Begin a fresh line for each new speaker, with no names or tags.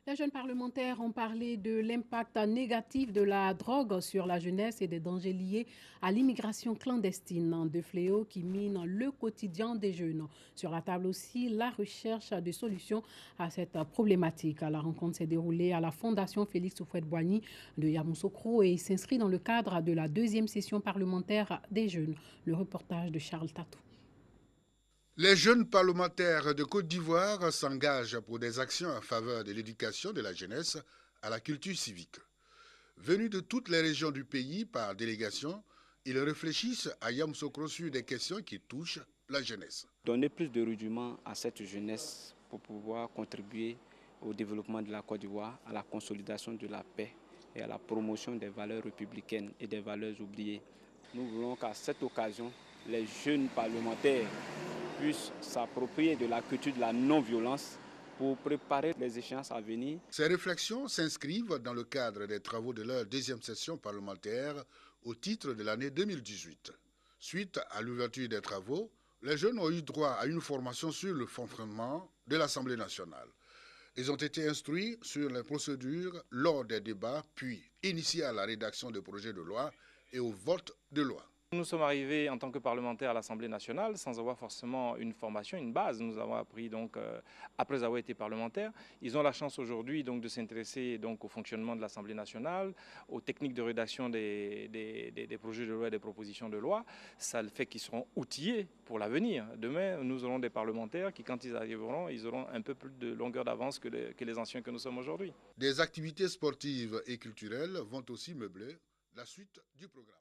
Les jeunes parlementaires ont parlé de l'impact négatif de la drogue sur la jeunesse et des dangers liés à l'immigration clandestine, de fléaux qui minent le quotidien des jeunes. Sur la table aussi, la recherche de solutions à cette problématique. La rencontre s'est déroulée à la Fondation Félix Houphouët-Boigny de Yamoussoukro et s'inscrit dans le cadre de la deuxième session parlementaire des jeunes. Le reportage de Charles Tatou.
Les jeunes parlementaires de Côte d'Ivoire s'engagent pour des actions en faveur de l'éducation de la jeunesse à la culture civique. Venus de toutes les régions du pays par délégation, ils réfléchissent à Yamoussoukro sur des questions qui touchent la jeunesse.
Donner plus de rudiments à cette jeunesse pour pouvoir contribuer au développement de la Côte d'Ivoire, à la consolidation de la paix et à la promotion des valeurs républicaines et des valeurs oubliées. Nous voulons qu'à cette occasion, les jeunes parlementaires puissent s'approprier de la culture de la non-violence pour préparer les échéances à venir.
Ces réflexions s'inscrivent dans le cadre des travaux de leur deuxième session parlementaire au titre de l'année 2018. Suite à l'ouverture des travaux, les jeunes ont eu droit à une formation sur le fonctionnement de l'Assemblée nationale. Ils ont été instruits sur les procédures lors des débats, puis initiés à la rédaction de projets de loi et au vote de loi.
Nous sommes arrivés en tant que parlementaires à l'Assemblée nationale sans avoir forcément une formation, une base. Nous avons appris après avoir été parlementaires. Ils ont la chance aujourd'hui de s'intéresser au fonctionnement de l'Assemblée nationale, aux techniques de rédaction des projets de loi et des propositions de loi. Ça fait qu'ils seront outillés pour l'avenir. Demain, nous aurons des parlementaires qui, quand ils arriveront, ils auront un peu plus de longueur d'avance que les anciens que nous sommes aujourd'hui.
Des activités sportives et culturelles vont aussi meubler la suite du programme.